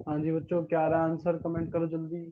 हाँ जी बच्चों, क्या आ रहा है आंसर? कमेंट करो जल्दी।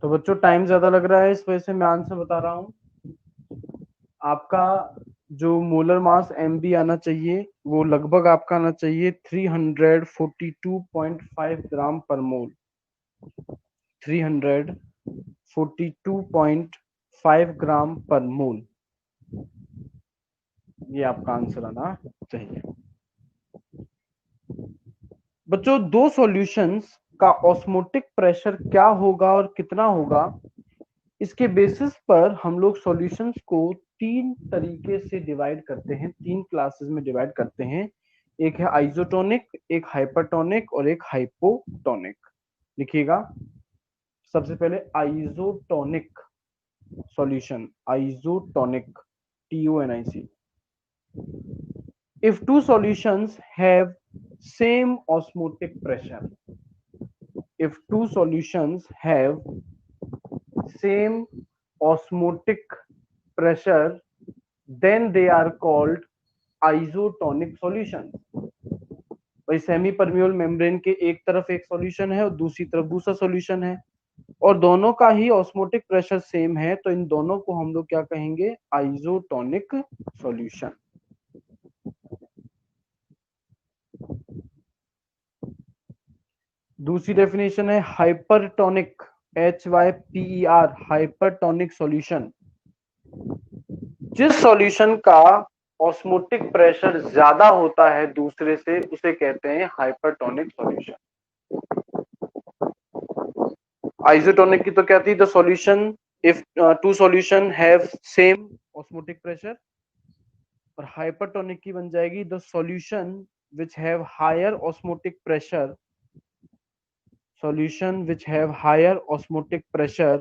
तो बच्चों टाइम ज्यादा लग रहा है, इस वजह से मैं आंसर बता रहा हूँ। आपका जो मोलर मास एम बी आना चाहिए वो लगभग आपका आना चाहिए 342.5 ग्राम पर मोल। 342.5 ग्राम पर मोल, ये आपका आंसर आना चाहिए। बच्चों दो सॉल्यूशंस का ऑस्मोटिक प्रेशर क्या होगा और कितना होगा, इसके बेसिस पर हम लोग सॉल्यूशंस को तीन तरीके से डिवाइड करते हैं, तीन क्लासेस में डिवाइड करते हैं। एक है आइसोटोनिक, एक हाइपरटोनिक और एक हाइपोटोनिक। लिखिएगा। सबसे पहले isotonic solution, isotonic, TONIC। If two solutions have same osmotic pressure, if two solutions have same osmotic pressure, then they are called isotonic solutions। भाई सेमी परमियोल मेम्ब्रेन के एक तरफ एक सॉल्यूशन है और दूसरी तरफ दूसरा सॉल्यूशन है, और दोनों का ही ऑस्मोटिक प्रेशर सेम है, तो इन दोनों को हम लोग क्या कहेंगे? Isotonic solution. दूसरी डेफिनेशन है हाइपरटोनिक, HYPER, हाइपरटोनिक सॉल्यूशन। जिस सॉल्यूशन का ऑस्मोटिक प्रेशर ज्यादा होता है दूसरे से, उसे कहते हैं हाइपरटोनिक सॉल्यूशन। आइसोटोनिक की तो क्या थी? The solution, if two solution have same osmotic pressure. और हाइपरटोनिक की बन जाएगी the solution which have higher osmotic pressure, solution which have higher osmotic pressure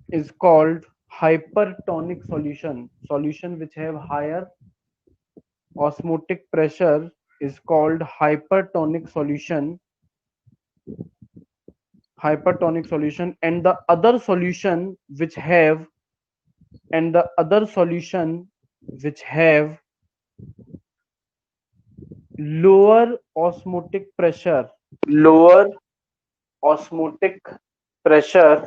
is called hypertonic solution. Solution which have higher osmotic pressure is called hypertonic solution. Hypertonic solution. And the other solution which have, and the other solution which have lower osmotic pressure, lower osmotic pressure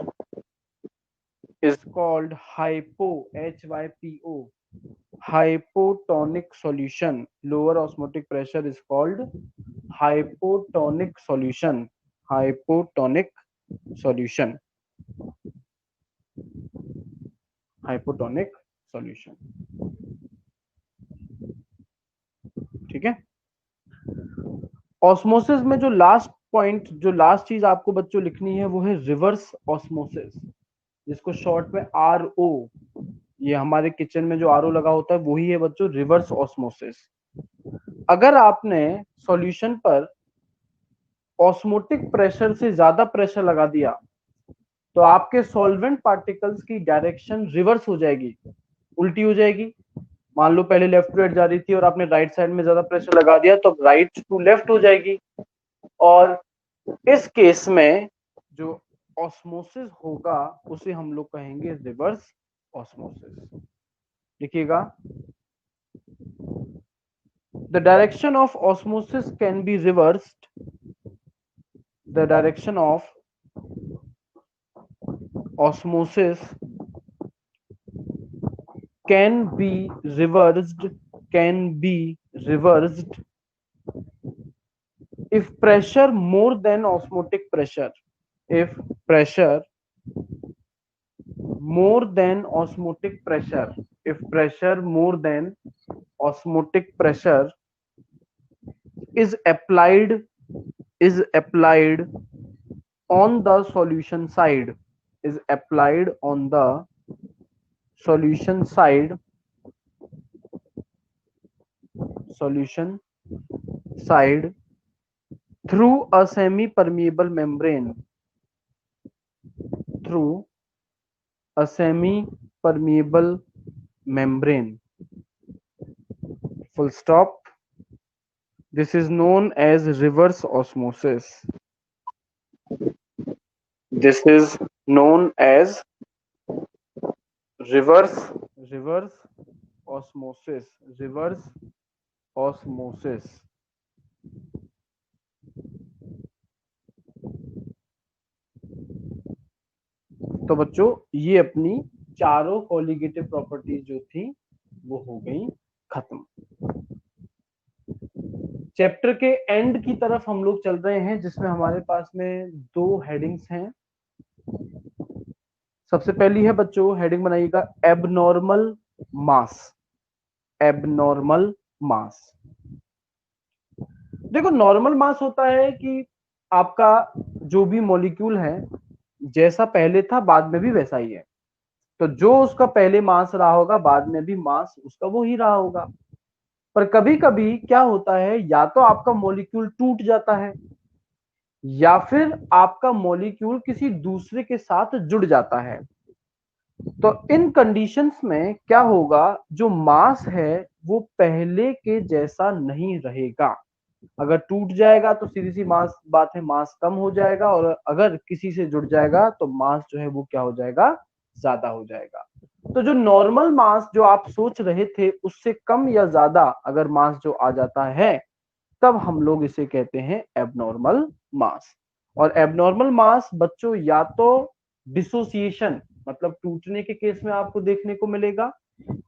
is called HYPO, hypotonic solution. Lower osmotic pressure is called hypotonic solution, hypotonic solution, hypotonic solution। ठीक है। Osmosis में जो last point, जो last चीज आपको बच्चों लिखनी है वो है रिवर्स ऑस्मोसिस, जिसको शॉर्ट में RO, ये हमारे किचन में जो RO लगा होता है वही है बच्चों रिवर्स ऑस्मोसिस। अगर आपने सॉल्यूशन पर ऑस्मोटिक प्रेशर से ज्यादा प्रेशर लगा दिया तो आपके सॉल्वेंट पार्टिकल्स की डायरेक्शन रिवर्स हो जाएगी, उल्टी हो जाएगी। मान लो पहले लेफ्ट टू राइट जा रही थी और आपने राइट साइड में ज्यादा प्रेशर लगा दिया तो राइट टू लेफ्ट हो जाएगी, और इस केस में जो ऑस्मोसिस होगा उसे हम लोग कहेंगे रिवर्स ऑस्मोसिस। लिखिएगा। The direction of osmosis can be reversed. The direction of osmosis can be reversed if pressure more than osmotic pressure. If pressure more than osmotic pressure, if pressure more than osmotic pressure is applied on the solution side, is applied on the solution side through a semi permeable membrane, through a semi permeable membrane, full stop. This is known as reverse osmosis. This is known as reverse osmosis, reverse osmosis. तो बच्चों ये अपनी चारों colligative properties जो थी वो हो गई खत्म। चैप्टर के एंड की तरफ हम लोग चल रहे हैं, जिसमें हमारे पास में दो हेडिंग्स हैं। सबसे पहली है बच्चों, हेडिंग बनाइएगा एबनॉर्मल मास। एबनॉर्मल मास, देखो नॉर्मल मास होता है कि आपका जो भी मॉलिक्यूल है जैसा पहले था बाद में भी वैसा ही है, तो जो उसका पहले मास रहा होगा बाद में भी मास उसका वो ही रहा होगा। पर कभी कभी क्या होता है, या तो आपका मॉलिक्यूल टूट जाता है या फिर आपका मॉलिक्यूल किसी दूसरे के साथ जुड़ जाता है। तो इन कंडीशंस में क्या होगा, जो मास है वो पहले के जैसा नहीं रहेगा। अगर टूट जाएगा तो सीधी सी बात है, मास कम हो जाएगा, और अगर किसी से जुड़ जाएगा तो मास जो है वो क्या हो जाएगा, ज्यादा हो जाएगा। तो जो नॉर्मल मास जो आप सोच रहे थे उससे कम या ज्यादा अगर मास जो आ जाता है तब हम लोग इसे कहते हैं एबनॉर्मल मास। और एबनॉर्मल मास बच्चों या तो डिसोसिएशन मतलब टूटने के केस में आपको देखने को मिलेगा,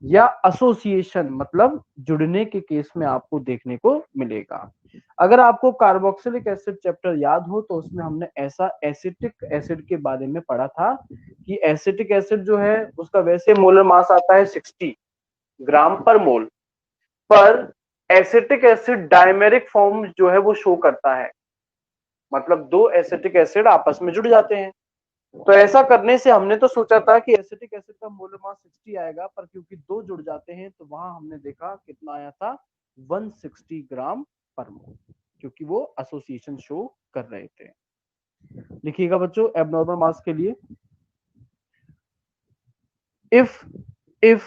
या एसोसिएशन मतलब जुड़ने के केस में आपको देखने को मिलेगा। अगर आपको कार्बोक्सिलिक एसिड चैप्टर याद हो तो उसमें हमने ऐसा एसिटिक एसिड के बारे में पढ़ा था कि एसिटिक एसिड जो है उसका वैसे मोलर मास आता है 60 ग्राम पर मोल, पर एसिटिक एसिड डायमेरिक फॉर्म जो है वो शो करता है, मतलब दो एसिटिक एसिड आपस में जुड़ जाते हैं। तो ऐसा करने से हमने तो सोचा था कि एसिटिक एसिड का मोलर मास 60 आएगा, पर क्योंकि दो जुड़ जाते हैं तो वहां हमने देखा कितना आया था, 160 ग्राम पर मोल, क्योंकि वो एसोसिएशन शो कर रहे थे। लिखिएगा बच्चों एबनॉर्मल मास के लिए, if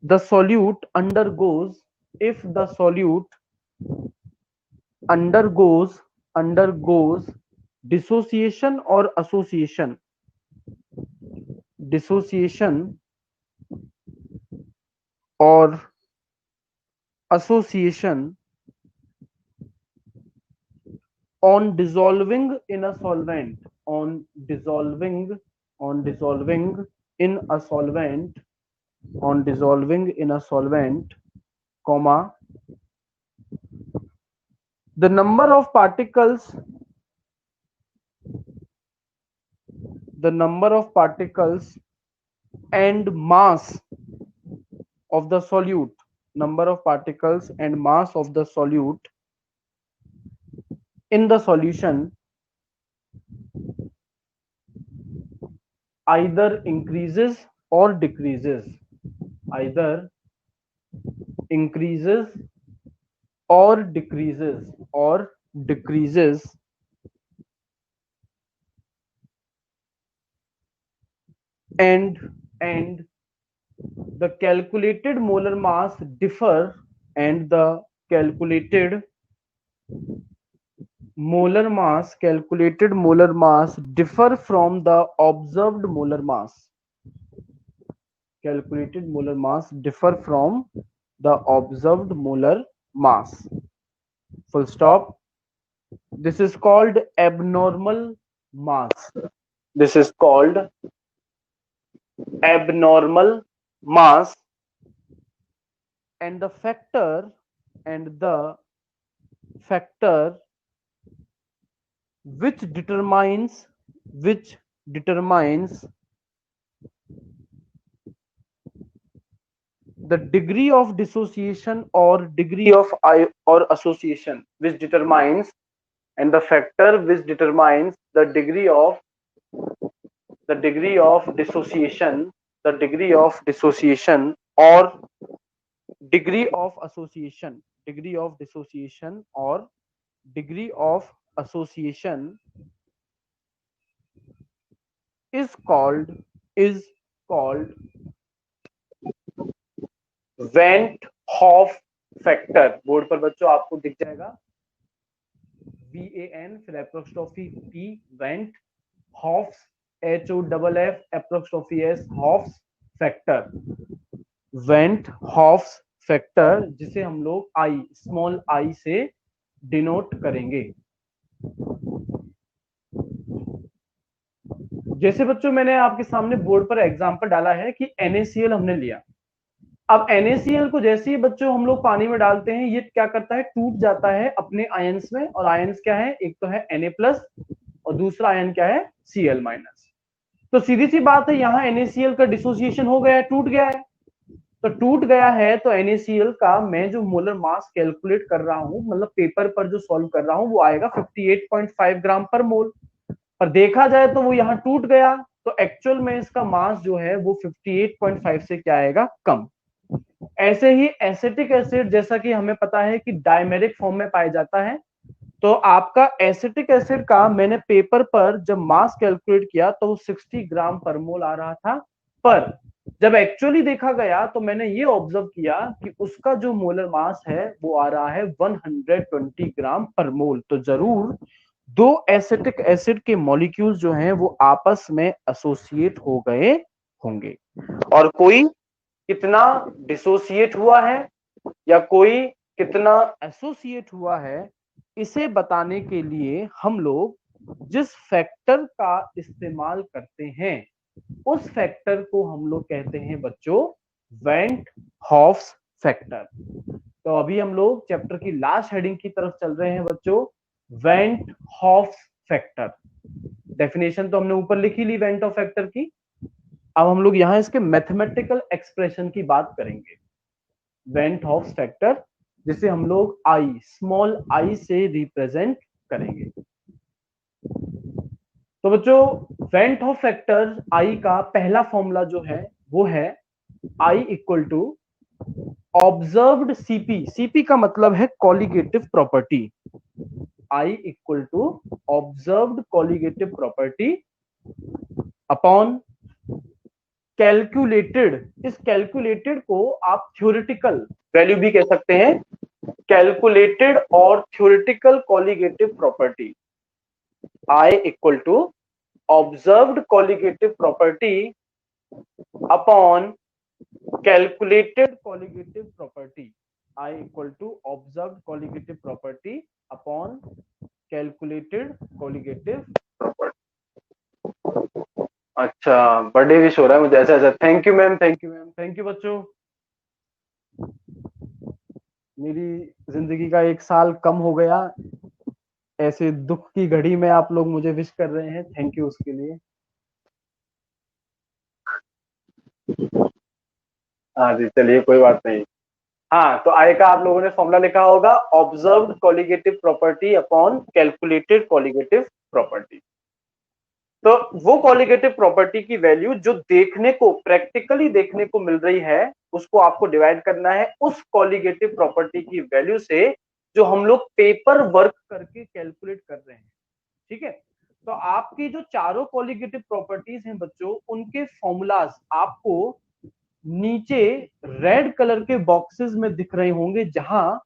the solute undergoes dissociation or association or association on dissolving in a solvent, on dissolving in a solvent, on dissolving in a solvent, comma, the number of particles and mass of the solute, number of particles and mass of the solute in the solution either increases or decreases, either increases or decreases and the calculated molar mass differ, and the calculated molar mass differ from the observed molar mass, calculated molar mass differ from the observed molar mass, full stop. This is called abnormal mass, this is called abnormal mass, and the factor and the factor which determines the degree of dissociation or degree of or association, which determines, and the factor which determines the degree of dissociation or degree of association is called van't Hoff factor. Board पर बच्चों आपको दिख जाएगा VAN, फिर apostrophe P, van't, Hoff's HOFF, apostrophe S, Hoff's factor, van't Hoff's factor, जिसे हम लोग I, small I से डिनोट करेंगे। जैसे बच्चों मैंने आपके सामने बोर्ड पर एग्जांपल डाला है कि NaCl हमने लिया। अब NaCl को जैसे ही बच्चों हम लोग पानी में डालते हैं, ये क्या करता है, टूट जाता है अपने आयंस में। और आयंस क्या है, एक तो है Na+ और दूसरा आयन क्या है, Cl-। तो सीधी सी बात है, यहाँ NaCl का डिसोसिएशन हो गया है, टूट गया है। तो टूट गया है तो NaCl का मैं जो मोलर मास कैलकुलेट कर रहा हूं, मतलब पेपर पर जो सॉल्व कर रहा हूं, वो आएगा 58.5 ग्राम पर मोल। पर देखा जाए तो वो यहाँ टूट गया, तो एक्चुअल में इसका मास जो है वो 58.5 से क्या आएगा, कम। ऐसे ही एसिटिक एसिड, जैसा कि हमें पता है कि डायमेरिक फॉर्म में पाया जाता है, तो आपका एसिटिक एसिड का मैंने पेपर पर जब मास कैलकुलेट किया तो 60 ग्राम पर मोल आ रहा था। पर जब एक्चुअली देखा गया तो मैंने ये ऑब्जर्व किया कि उसका जो मोलर मास है वो आ रहा है 120 ग्राम पर मोल। तो जरूर दो एसिटिक एसिड के मॉलिक्यूल्स जो हैं वो आपस में एसोसिएट हो गए होंगे, और कोई कितना डिसोसिएट हुआ है या कोई कितना एसोसिएट हुआ है, इसे बताने के लिए हम लोग जिस फैक्टर का इस्तेमाल करते हैं उस फैक्टर को हम लोग कहते हैं बच्चों वेंट हॉफ्स फैक्टर। तो अभी हम लोग चैप्टर की लास्ट हेडिंग की तरफ चल रहे हैं बच्चों, वेंट हॉफ्स फैक्टर। डेफिनेशन तो हमने ऊपर लिखी ली वेंट हॉफ फैक्टर की। अब हम लोग यहां इसके मैथमेटिकल एक्सप्रेशन की बात करेंगे। वेंट हॉफ्स फैक्टर जिसे हम लोग आई, स्मॉल आई से रिप्रेजेंट करेंगे। तो बच्चों वेंट हॉफ फैक्टर आई का पहला फॉर्मूला जो है वो है i equal to observed CP. CP का मतलब है colligative property. I equal to observed colligative property upon calculated. इस कैलकुलेटेड को आप थ्योरेटिकल वैल्यू भी कह सकते हैं, कैलकुलेटेड और theoretical colligative property. I equal to observed colligative property upon calculated colligative property. I equal to observed colligative property upon calculated colligative property. अच्छा, birthday wish हो रहा है मुझे। अच्छा अच्छा, thank you ma'am, thank you ma'am, thank you बच्चों। मेरी जिंदगी का एक साल कम हो गया, ऐसे दुख की घड़ी में आप लोग मुझे विश कर रहे हैं, थैंक यू उसके लिए। हाँ जी, चलिए कोई बात नहीं। हाँ, तो आई का आप लोगों ने फॉर्मूला लिखा होगा, observed colligative property upon calculated colligative property. तो वो कॉलिगेटिव प्रॉपर्टी की वैल्यू जो देखने को, प्रैक्टिकली देखने को मिल रही है, उसको आपको डिवाइड करना है उस कॉलिगेटिव प्रॉपर्टी की वैल्यू से जो हम लोग पेपर वर्क करके कैलकुलेट कर रहे हैं। ठीक है, तो आपकी जो चारों कॉलिगेटिव प्रॉपर्टीज हैं बच्चों, उनके फॉर्मूलाज आपको नीचे रेड कलर के बॉक्सेस में दिख रहे होंगे, जहां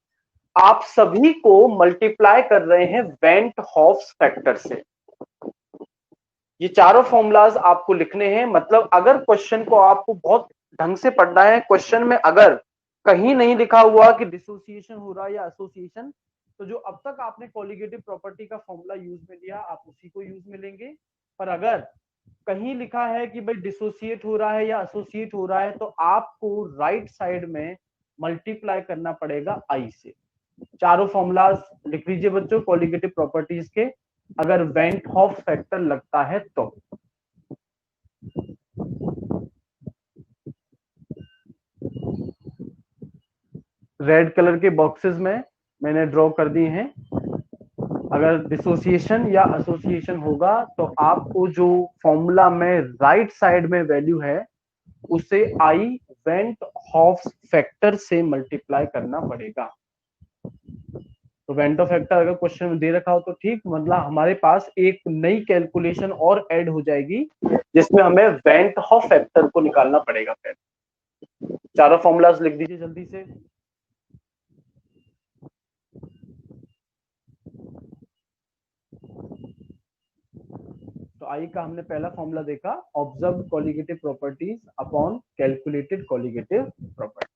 आप सभी को मल्टीप्लाई कर रहे हैं वेंट हॉफ्स फैक्टर से। ये चारों फॉर्मूलाज आपको लिखने हैं। मतलब अगर क्वेश्चन को आपको बहुत ढंग से पढ़ना है, क्वेश्चन में अगर कहीं नहीं लिखा हुआ कि डिसोसिएशन हो रहा है या एसोसिएशन, तो जो अब तक आपने कॉलिगेटिव प्रॉपर्टी का फॉर्मूला यूज में लिया, आप उसी को यूज में लेंगे। पर अगर कहीं लिखा है कि भाई डिसोसिएट हो रहा है या एसोसिएट हो रहा है, तो आपको राइट साइड में मल्टीप्लाई करना पड़ेगा आई से। चारों फॉर्मूलाज लिख लीजिए बच्चों कोलिगेटिव प्रॉपर्टीज के, अगर वेंट हॉफ फैक्टर लगता है तो। रेड कलर के बॉक्सेस में मैंने ड्रॉ कर दिए हैं। अगर डिसोसिएशन या एसोसिएशन होगा तो आपको जो फॉर्मूला में राइट साइड में वैल्यू है उसे आई वेंट हॉफ फैक्टर से मल्टीप्लाई करना पड़ेगा। तो वेंट हॉफ फैक्टर अगर क्वेश्चन में दे रखा हो तो ठीक, मतलब हमारे पास एक नई कैलकुलेशन और ऐड हो जाएगी जिसमें हमें वेंट हॉफ फैक्टर को निकालना पड़ेगा। फिर चारों फॉर्मूलाज लिख दीजिए जल्दी से। तो आई का हमने पहला फॉर्मूला देखा, observe colligative properties upon calculated colligative property.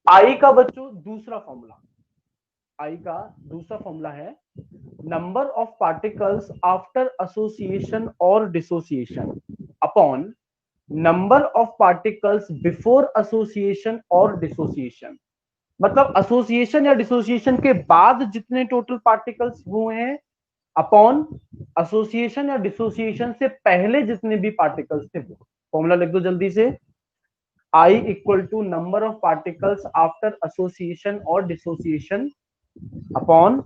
I का बच्चों दूसरा फॉर्मूला, आई का दूसरा फॉर्मूला है number of particles after association और dissociation upon number of particles before association और डिसोसिएशन। मतलब एसोसिएशन या डिसोसिएशन के बाद जितने टोटल पार्टिकल्स हुए हैं अपॉन एसोसिएशन या डिसोसिएशन से पहले जितने भी पार्टिकल्स थे। फॉर्मूला लिख दो जल्दी से, I equal to number of particles after association और dissociation upon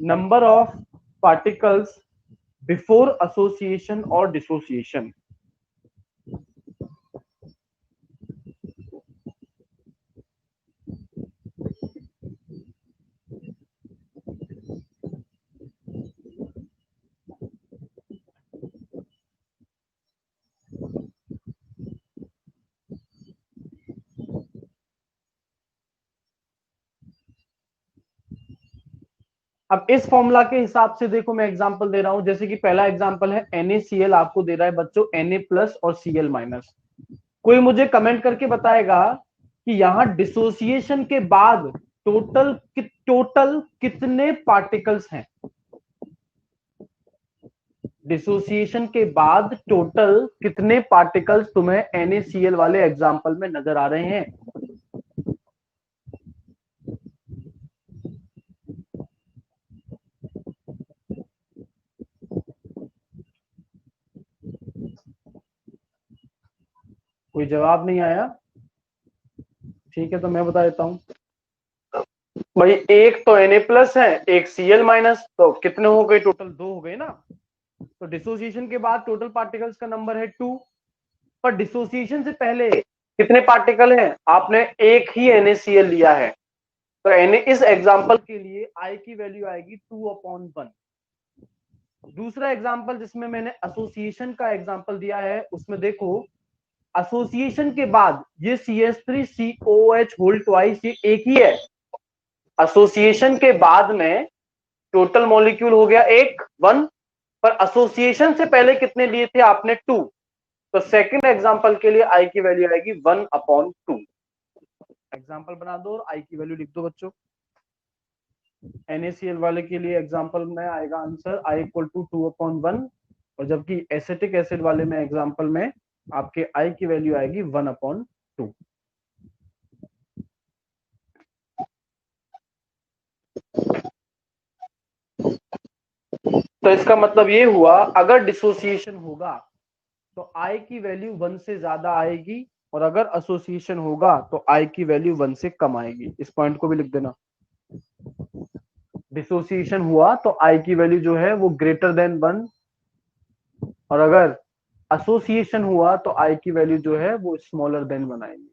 number of particles before association और डिसोसिएशन। अब इस फॉर्मूला के हिसाब से देखो मैं एग्जांपल दे रहा हूं, जैसे कि पहला एग्जांपल है NaCl आपको दे रहा है बच्चों Na प्लस और Cl माइनस। कोई मुझे कमेंट करके बताएगा कि यहां डिसोसिएशन के बाद टोटल कितने पार्टिकल्स हैं। डिसोसिएशन के बाद टोटल कितने पार्टिकल्स तुम्हें NaCl वाले एग्जांपल में नजर आ रहे हैं। कोई जवाब नहीं आया, ठीक है तो मैं बता देता हूं भाई। एक तो Na प्लस है, एक Cl माइनस, तो कितने हो गए टोटल, 2 हो गए ना। तो डिसोसिएशन के बाद टोटल पार्टिकल्स का नंबर है 2, पर डिसोसिएशन से पहले कितने पार्टिकल हैं, आपने एक ही NaCl लिया है, तो इस एग्जांपल के लिए I की वैल्यू आएगी 2/1। दूसरा एग्जांपल जिसमें मैंने एसोसिएशन का एग्जांपल दिया है उसमें देखो एसोसिएशन के बाद ये CH3COOH होल ट्वाइस ये एक ही है। एसोसिएशन के बाद में टोटल मॉलिक्यूल हो गया 1 पर एसोसिएशन से पहले कितने लिए थे आपने 2, तो सेकंड एग्जांपल के लिए आई की वैल्यू आएगी 1/2। एग्जांपल बना दो और आई की वैल्यू लिख दो बच्चों। NaCl वाले के लिए एग्जांपल में आएगा आंसर I इक्वल टू 2/1, और जबकि एसिटिक एसिड वाले में एग्जांपल में आपके I की वैल्यू आएगी 1/2। तो इसका मतलब ये हुआ अगर डिसोसिएशन होगा तो I की वैल्यू 1 से ज्यादा आएगी, और अगर एसोसिएशन होगा तो I की वैल्यू 1 से कम आएगी। इस पॉइंट को भी लिख देना। डिसोसिएशन हुआ तो I की वैल्यू जो है वो ग्रेटर देन 1, और अगर एसोसिएशन हुआ तो I की वैल्यू जो है वो स्मॉलर देन 1 आएगी।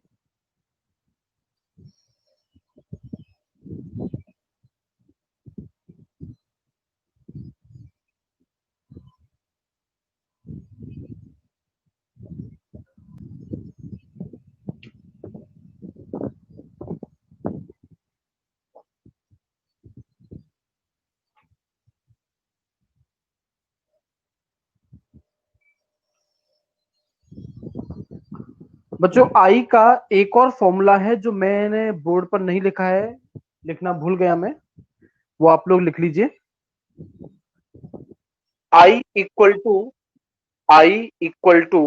बच्चों आई का एक और फॉर्मूला है जो मैंने बोर्ड पर नहीं लिखा है, लिखना भूल गया मैं, वो आप लोग लिख लीजिए। I equal to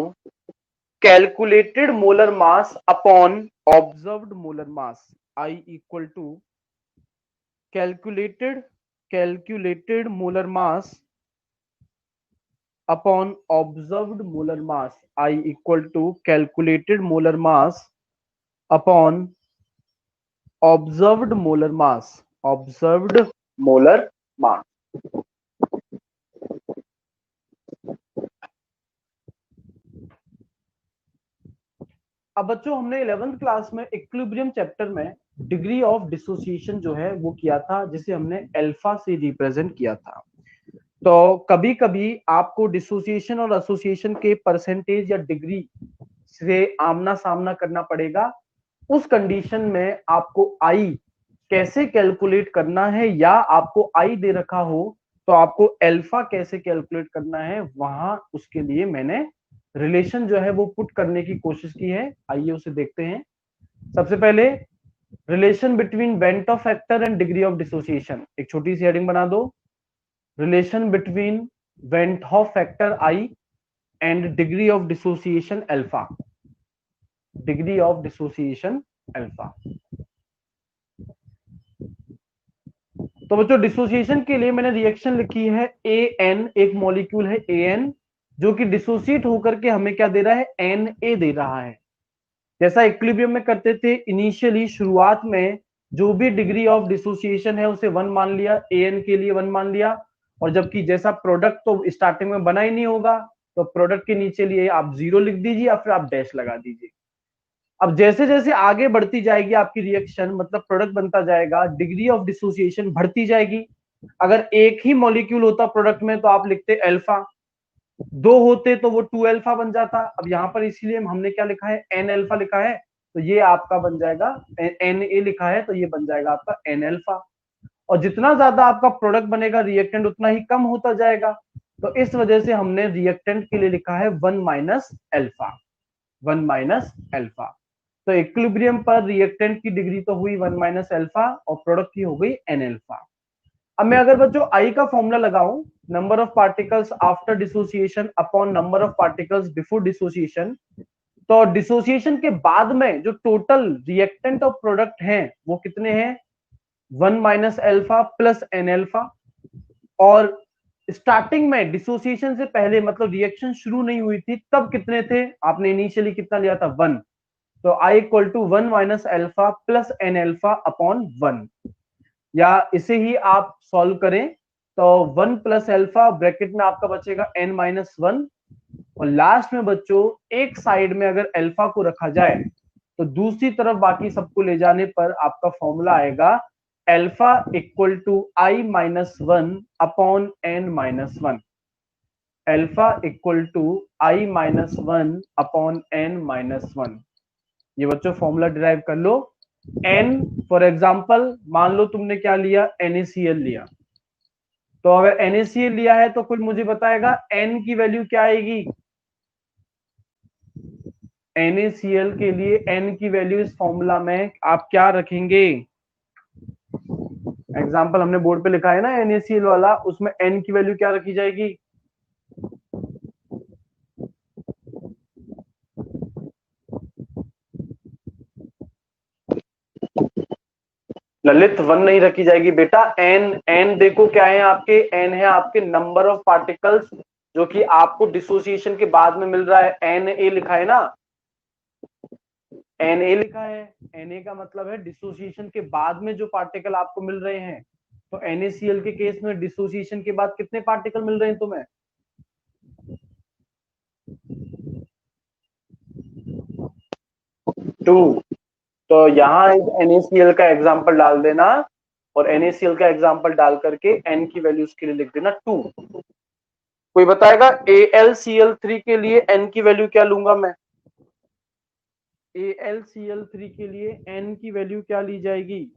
calculated molar mass upon observed molar mass. I equal to calculated molar mass upon observed molar mass. I equal to calculated molar mass upon observed molar mass. Observed molar mass. अब बच्चों हमने 11th class में equilibrium chapter में degree of dissociation जो है वो किया था, जिसे हमने अल्फा से रिप्रेजेंट किया था। तो कभी कभी आपको डिसोसिएशन और एसोसिएशन के परसेंटेज या डिग्री से आमना सामना करना पड़ेगा। उस कंडीशन में आपको आई कैसे कैलकुलेट करना है, या आपको आई दे रखा हो तो आपको अल्फा कैसे कैलकुलेट करना है, वहां उसके लिए मैंने रिलेशन जो है वो पुट करने की कोशिश की है। आइए उसे देखते हैं। सबसे पहले relation between went of factor and degree of dissociation, एक छोटी सी हेडिंग बना दो। Relation between went of factor I and degree of dissociation alpha. Degree of dissociation alpha. तो बच्चों डिसोसिएशन के लिए मैंने रिएक्शन लिखी है एन, एक मॉलिक्यूल है एन जो कि डिसोसिएट होकर के हमें क्या दे रहा है, एन ए दे रहा है। जैसा इक्विलिब्रियम में करते थे, इनिशियली शुरुआत में जो भी डिग्री ऑफ डिसोसिएशन है उसे 1 मान लिया, एन के लिए 1 मान लिया, और जबकि जैसा प्रोडक्ट तो स्टार्टिंग में बना ही नहीं होगा तो प्रोडक्ट के नीचे लिए आप 0 लिख दीजिए या फिर आप डैश लगा दीजिए। अब जैसे जैसे आगे बढ़ती जाएगी आपकी रिएक्शन, मतलब प्रोडक्ट बनता जाएगा, डिग्री ऑफ डिसोसिएशन बढ़ती जाएगी। अगर एक ही मॉलिक्यूल होता प्रोडक्ट में तो आप लिखते अल्फा, 2 होते तो वो 2 अल्फा बन जाता। अब यहाँ पर इसीलिए हमने क्या लिखा है, एन अल्फा लिखा है, तो ये आपका बन जाएगा एन ए लिखा है तो ये बन जाएगा आपका एन अल्फा। और जितना ज्यादा आपका प्रोडक्ट बनेगा रिएक्टेंट उतना ही कम होता जाएगा, तो इस वजह से हमने रिएक्टेंट के लिए लिखा है 1 माइनस अल्फा। 1 minus alpha. तो इक्विलिब्रियम पर रिएक्टेंट की डिग्री तो हुई 1 माइनस अल्फा और प्रोडक्ट की हो गई एन अल्फा। अब मैं अगर बच्चों आई का फॉर्मूला लगाऊं, number of particles after dissociation upon number of particles before dissociation, तो डिसोसिएशन के बाद में जो टोटल रिएक्टेंट और प्रोडक्ट हैं वो कितने हैं, 1 minus alpha plus N alpha. और स्टार्टिंग में डिसोसिएशन से पहले, मतलब रिएक्शन शुरू नहीं हुई थी तब कितने थे, आपने इनिशियली कितना लिया था, 1। तो i equal to 1 minus alpha plus N alpha upon 1, या इसे ही आप सॉल्व करें तो 1 प्लस अल्फा ब्रैकेट में आपका बचेगा n माइनस 1, और लास्ट में बच्चों एक साइड में अगर अल्फा को रखा जाए तो दूसरी तरफ बाकी सबको ले जाने पर आपका फॉर्मूला आएगा alpha equal to I minus 1 upon N minus 1। Alpha equal to I minus 1 upon N minus 1। ये बच्चों फॉर्मूला डिराइव कर लो। n फॉर एग्जांपल मान लो तुमने क्या लिया, NaCl लिया, तो अगर NaCl लिया है तो कुछ मुझे बताएगा n की वैल्यू क्या आएगी। NaCl के लिए n की वैल्यू इस फॉर्मूला में आप क्या रखेंगे, एग्जांपल हमने बोर्ड पे लिखा है ना NaCl वाला, उसमें n की वैल्यू क्या रखी जाएगी, ललित 1 नहीं रखी जाएगी बेटा, n देखो क्या है आपके, n है आपके नंबर ऑफ पार्टिकल्स जो कि आपको डिसोसिएशन के बाद में मिल रहा है, Na लिखा है ना, Na लिखा है, Na का मतलब है डिसोसिएशन के बाद में जो पार्टिकल आपको मिल रहे हैं। तो NaCl के केस में डिसोसिएशन के बाद कितने पार्टिकल मिल रहे हैं तुम्हें, 2। तो यहाँ NaCl का एग्जांपल डाल देना, और NaCl का एग्जांपल डाल करके n की वैल्यू उसके लिए लिख देना 2। कोई बताएगा AlCl3 के लिए n की वैल्यू क्या लूंगा मैं, AlCl3 के लिए n की वैल्यू क्या ली जाएगी,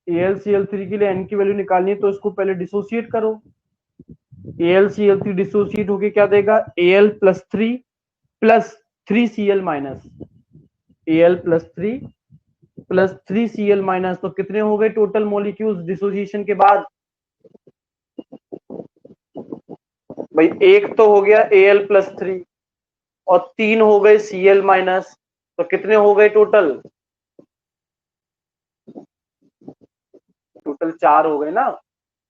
AlCl3 के लिए n की वैल्यू निकालनी है तो इसको पहले डिसोसिएट करो। AlCl3 डिसोसिएट होके क्या देगा, Al plus 3 plus 3Cl minus, Al+3 तो कितने हो गए टोटल मॉलिक्यूल्स डिसोसिएशन के बाद? भाई एक तो हो गया Al+3 और 3 हो गए Cl-, तो कितने हो गए टोटल? टोटल 4 हो गए ना।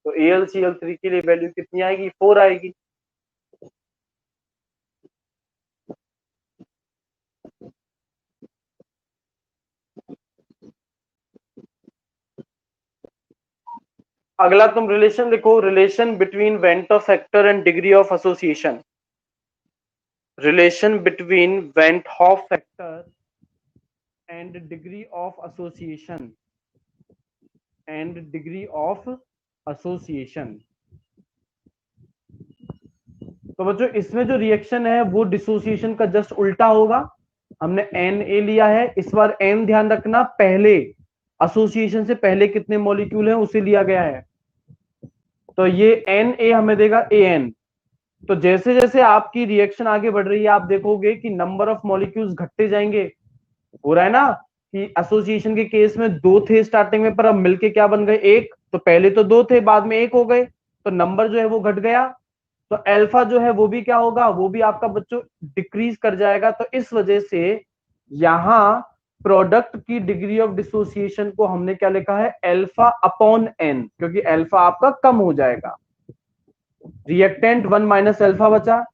तो AlCl3 के लिए वैल्यू कितनी आएगी? 4 आएगी। अगला तुम रिलेशन लिखो, relation between went factor and degree of association. Relation between went Hoff factor and degree of association तो बच्चों इसमें जो रिएक्शन है वो डिसोसिएशन का जस्ट उल्टा होगा। हमने Na लिया है, इस बार N ध्यान रखना, पहले एसोसिएशन से पहले कितने मॉलिक्यूल हैं उसे लिया गया है। तो ये Na हमें देगा An। तो जैसे जैसे आपकी रिएक्शन आगे बढ़ रही है आप देखोगे कि नंबर ऑफ मॉलिक्यूल्स घटते जाएंगे। हो रहा है ना कि एसोसिएशन के केस में 2 थे स्टार्टिंग में, पर अब मिलके क्या बन गए? 1। तो पहले तो 2 थे, बाद में 1 हो गए, तो नंबर जो है वो घट गया। तो अल्फा जो है वो भी क्या होगा? वो भी आपका बच्चों डिक्रीज कर जाएगा। तो इस वजह से यहां प्रोडक्ट की डिग्री ऑफ डिसोसिएशन को हमने क्या लिखा है? अल्फा अपॉन एन, क्योंकि अल्फा आपका कम हो जाएगा। रिएक्टेंट 1 माइनस अल्फा बचा।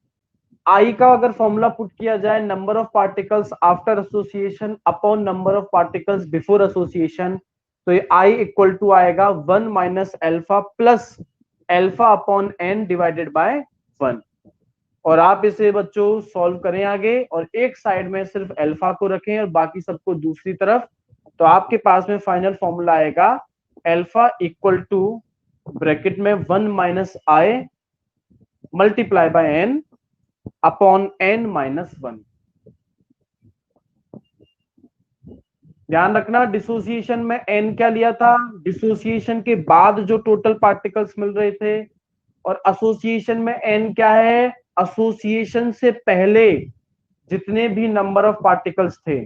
आई का अगर फॉर्मूला पुट किया जाए, number of particles after association upon number of particles before association, तो ये आई इक्वल टू आएगा 1 minus alpha plus alpha upon N divided by 1। और आप इसे बच्चों सॉल्व करें आगे, और एक साइड में सिर्फ अल्फा को रखें और बाकी सबको दूसरी तरफ। तो आपके पास में फाइनल फॉर्मूला आएगा अल्फा इक्वल टू ब्रैकेट में 1 minus I multiply by N upon n-1। ध्यान रखना डिसोसिएशन में n क्या लिया था? डिसोसिएशन के बाद जो टोटल पार्टिकल्स मिल रहे थे, और एसोसिएशन में n क्या है? एसोसिएशन से पहले जितने भी नंबर ऑफ पार्टिकल्स थे।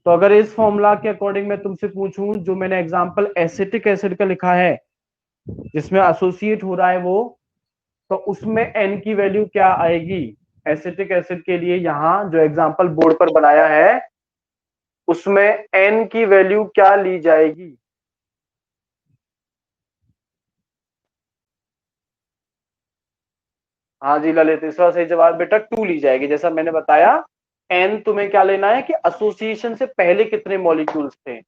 तो अगर इस फॉर्मूला के अकॉर्डिंग मैं तुमसे पूछूं, जो मैंने एग्जांपल एसिटिक एसिड का लिखा है जिसमें एसोसिएट हो रहा है वो, तो उसमें n की वैल्यू क्या आएगी? एसिटिक एसिड के लिए यहां जो एग्जांपल बोर्ड पर बनाया है उसमें n की वैल्यू क्या ली जाएगी? हाँ जी ललित, इसका सही जवाब बेटा 2 ली जाएगी। जैसा मैंने बताया, n तुम्हें क्या लेना है कि एसोसिएशन से पहले कितने मॉलिक्यूल्स थे,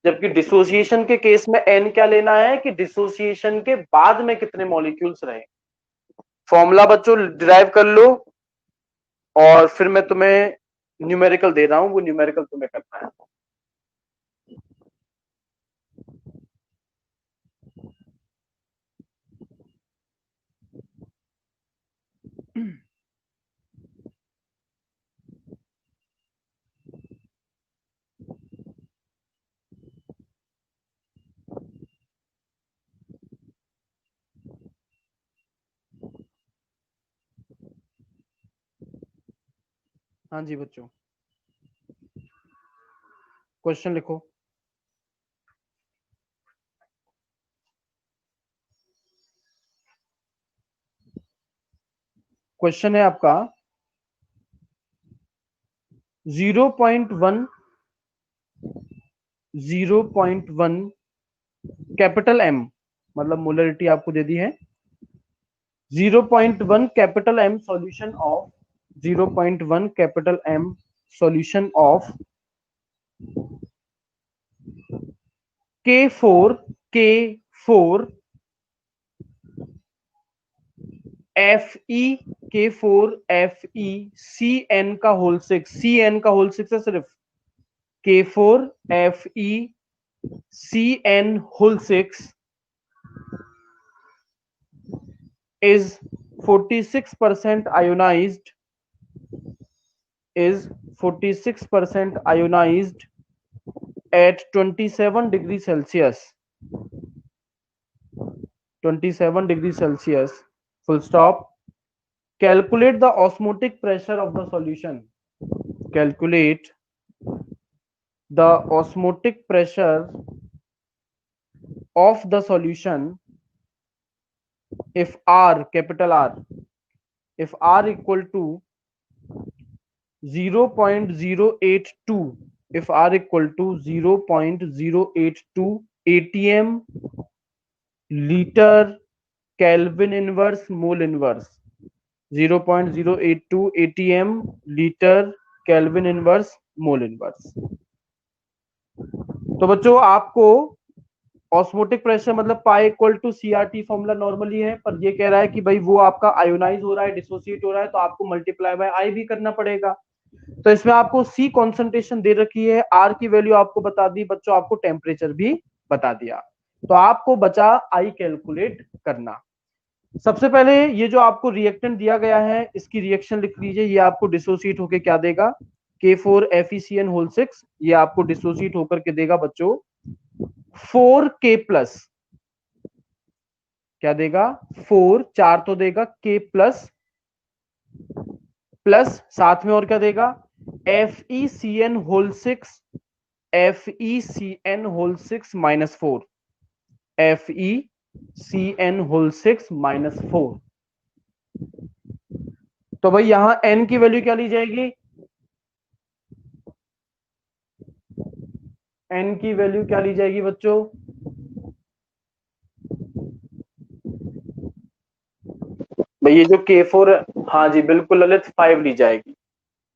जबकि डिसोसिएशन के केस में n क्या लेना है कि डिसोसिएशन के बाद में कितने मॉलिक्यूल्स रहे। फॉर्मूला बच्चों डिराइव कर लो, और फिर मैं तुम्हें न्यूमेरिकल दे रहा हूं, वो न्यूमेरिकल तुम्हें करना है। हाँ जी बच्चों, क्वेश्चन लिखो। क्वेश्चन है आपका 0.1 कैपिटल एम, मतलब मोलरिटी आपको दे दी है। 0.1 capital M solution of 0.1 capital M solution of K4 Fe Cn का होल 6, Cn का होल 6 है सिर्फ। K4 Cn whole 6 is 46% ionized, at 27 degrees Celsius, 27 degrees Celsius, full stop. Calculate the osmotic pressure of the solution. calculate the osmotic pressure of the solution if R, capital R, if R equal to 0.082, if R equal to 0.082 atm liter Kelvin inverse mole inverse, 0.082 atm liter Kelvin inverse mole inverse। तो बच्चों आपको osmotic pressure मतलब pi equal to CRT formula normally है, पर ये कह रहा है कि भाई वो आपका आयोनाइज हो रहा है, डिसोसिएट हो रहा है, तो आपको मल्टीप्लाई बाय आई भी करना पड़ेगा। तो इसमें आपको सी कॉन्सेंट्रेशन दे रखी है, आर की वैल्यू आपको बता दी बच्चों, आपको टेम्परेचर भी बता दिया, तो आपको बचा आई कैलकुलेट करना। सबसे पहले ये जो आपको रिएक्टेंट दिया गया है इसकी रिएक्शन लिख लीजिए, ये आपको डिसोसिएट होकर क्या देगा, K4FeCN होल 6, ये आपको डिसोसिएट होकर के देगा बच्चों 4K प्लस, क्या देगा 4, 4 तो देगा K प्लस, प्लस साथ में और क्या देगा FeCN whole 6, FeCN whole 6 minus 4, FeCN whole 6 minus 4। तो भाई यहां n की वैल्यू क्या ली जाएगी, n की वैल्यू क्या ली जाएगी बच्चों, भाई ये जो K4, हाँ जी बिल्कुल ललित 5 ली जाएगी।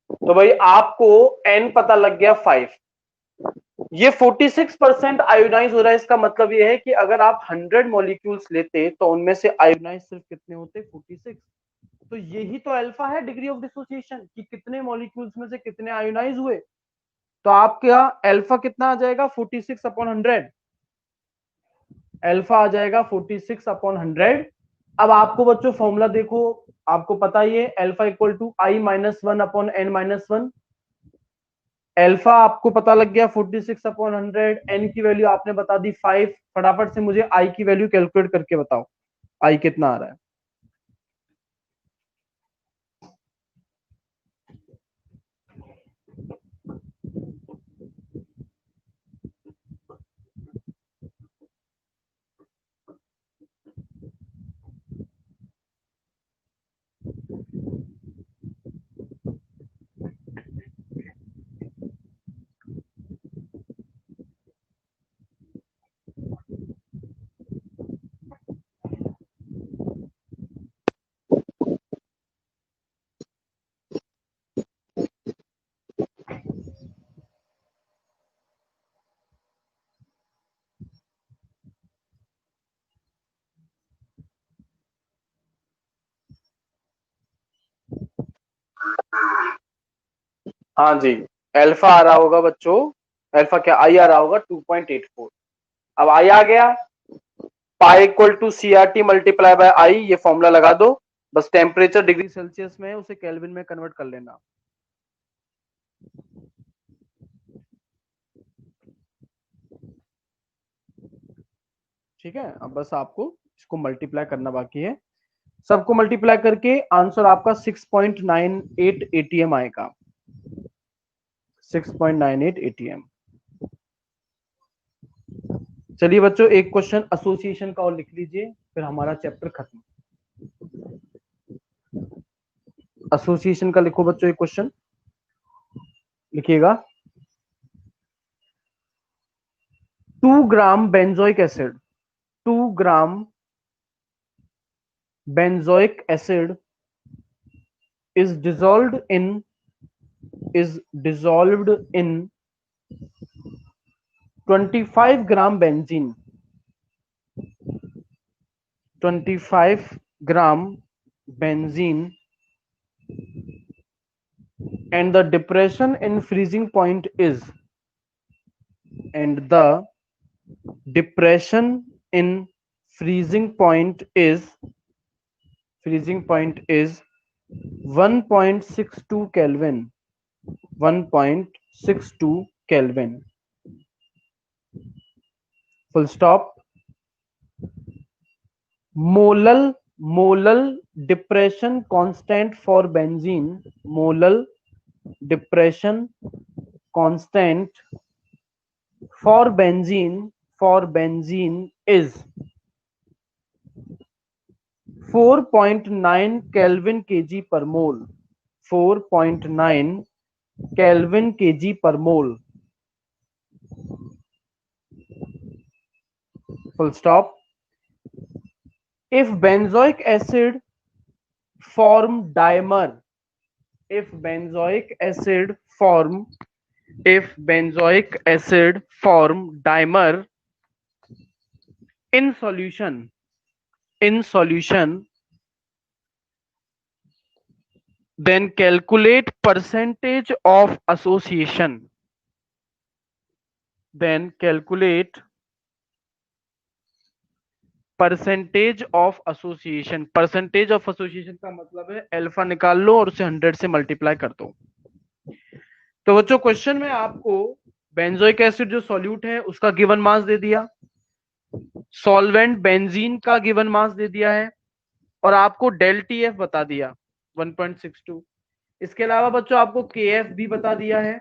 तो भाई आपको n पता लग गया 5, ये 46% आयोनाइज हो रहा है, इसका मतलब ये है कि अगर आप 100 मॉलिक्यूल्स लेते तो उनमें से आयोनाइज सिर्फ कितने होते, 46। तो यही तो अल्फा है डिग्री ऑफ डिसोसिएशन, कि कितने मॉलिक्यूल्स में से कितने आयोनाइज हुए। तो आपका अल्फा कितना आ जाएगा 46/100, अल्फा आ जाएगा 46/100। अब आपको बच्चों फॉर्मूला देखो, आपको पता ही है alpha equal to I-1/n-1, alpha आपको पता लग गया 46/100, n की वैल्यू आपने बता दी 5। फटाफट से मुझे I की वैल्यू कैलकुलेट करके बताओ, I कितना आ रहा है। हाँ जी, अल्फा आ रहा होगा बच्चों, अल्फा क्या आई आ रहा होगा 2.84। अब आई आ गया, pi equal to CRT multiply by i, ये फॉर्मूला लगा दो, बस टेम्परेचर डिग्री सेल्सियस में है उसे केल्विन में कन्वर्ट कर लेना। ठीक है, अब बस आपको इसको मल्टीप्लाई करना बाकी है, सबको मल्टीप्लाई करके आंसर आपका 6.98 ATM आएगा, 6.98 ATM। चलिए बच्चों एक क्वेश्चन एसोसिएशन का और लिख लीजिए, फिर हमारा चैप्टर खत्म। एसोसिएशन का लिखो बच्चों, एक क्वेश्चन लिखिएगा, 2 gram benzoic acid, 2 gram benzoic acid is dissolved in 25 gram benzene, 25 gram benzene, and the depression in freezing point is, and the depression in freezing point is 1.62 Kelvin, 1.62 Kelvin, full stop। Molal depression constant for benzene, molal depression constant for benzene is 4.9 Kelvin kg per mole. 4.9 Kelvin kg per mole. Full stop. If benzoic acid form dimer, if benzoic acid form dimer in solution, then calculate percentage of association. Percentage of association का मतलब है alpha निकाल लो और उसे 100 से multiply कर दो। तो बच्चों क्वेश्चन में आपको बेंजोइक एसिड जो सॉल्यूट है उसका गिवन मास दे दिया, सॉल्वेंट बेंजीन का गिवन मास दे दिया है और आपको डेल टी एफ बता दिया 1.62। इसके अलावा बच्चों आपको के एफ भी बता दिया है।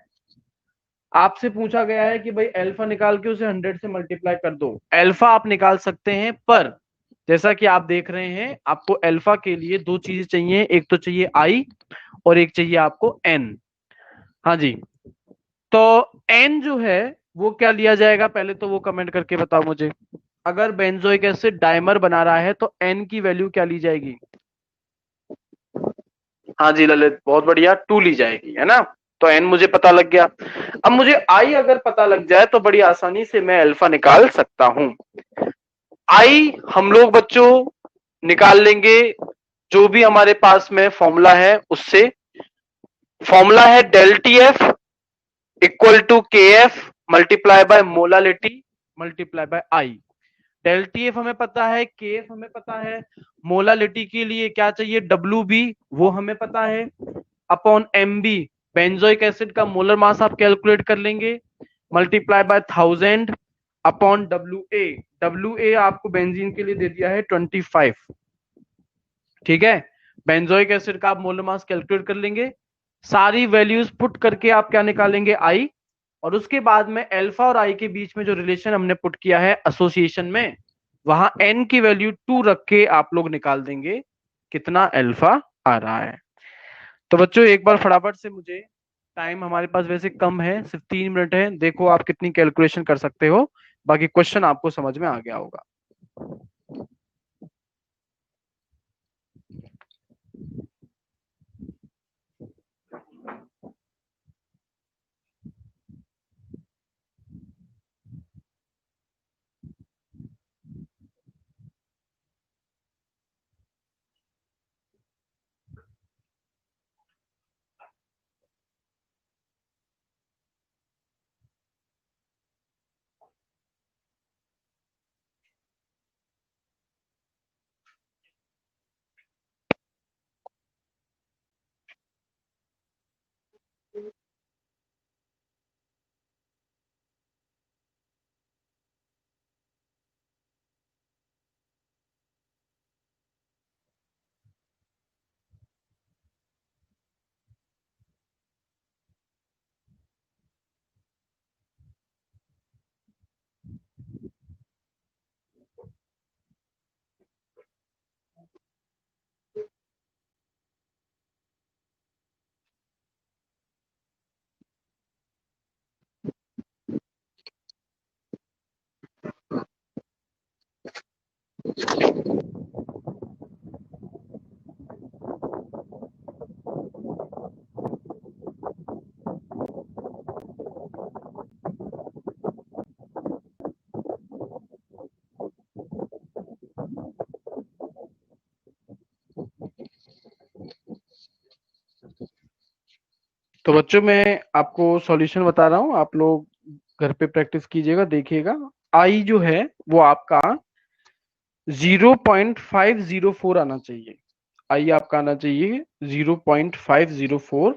आपसे पूछा गया है कि भाई अल्फा निकाल के उसे 100 से मल्टीप्लाई कर दो। अल्फा आप निकाल सकते हैं, पर जैसा कि आप देख रहे हैं आपको अल्फा के लिए दो चीजें चाहिए, एक तो चाहिए आई और एक चाहिए आपको एन। हाँ जी, तो एन जो है वो क्या लिया जाएगा पहले तो वो कमेंट करके बताओ मुझे। अगर बेंजोइक एसिड डाइमर बना रहा है तो एन की वैल्यू क्या ली जाएगी? हाँ जी ललित, बहुत बढ़िया, 2 ली जाएगी, है ना। तो एन मुझे पता लग गया। अब मुझे आई अगर पता लग जाए तो बड़ी आसानी से मैं अल्फा निकाल सकता हूं। आई हम लोग बच्चों निकाल लेंगे जो भी हमारे पास में फॉर्मूला है उससे। फॉर्मूला है del T F equal to K F multiply by molality multiply by i. Del T F हमें पता है, के एफ हमें पता है, मोलालिटी के लिए क्या चाहिए डब्ल्यू बी वो हमें पता है, upon M B benzoic acid का मोलर मास आप कैलकुलेट कर लेंगे, multiply by 1000 upon W A आपको बेंजीन के लिए दे दिया है 25। ठीक है, बेंजोइक एसिड का आप मोलर मास कैलकुलेट कर लेंगे, सारी वैल्यूज पुट करके आप क्या निकालेंगे आई, और उसके बाद में अल्फा और आई के बीच में जो रिलेशन हमने पुट किया है एसोसिएशन में, वहां एन की वैल्यू 2 रख के आप लोग निकाल देंगे कितना अल्फा आ रहा है। तो बच्चों एक बार फटाफट से मुझे, टाइम हमारे पास वैसे कम है, सिर्फ 3 मिनट है, देखो आप कितनी कैलकुलेशन कर सकते हो, बाकी क्वेश्चन आपको समझ में आ गया होगा। तो बच्चों मैं आपको सॉल्यूशन बता रहा हूं, आप लोग घर पे प्रैक्टिस कीजिएगा, देखिएगा। आई जो है वो आपका 0.504 आना चाहिए, आई आपका आना चाहिए 0.504,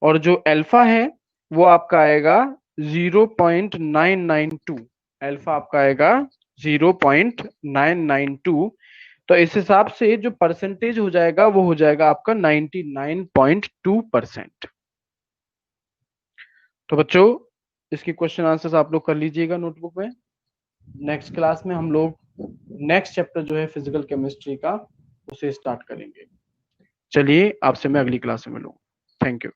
और जो अल्फा है वो आपका आएगा 0.992, अल्फा आपका आएगा 0.992। तो इस हिसाब से जो परसेंटेज हो जाएगा वो हो जाएगा आपका 99.2%। तो बच्चों इसकी क्वेश्चन आंसर्स आप लोग कर लीजिएगा नोटबुक में। नेक्स्ट क्लास में हम लोग नेक्स्ट चैप्टर जो है फिजिकल केमिस्ट्री का उसे स्टार्ट करेंगे। चलिए आपसे मैं अगली क्लास में मिलूंगा। Thank you.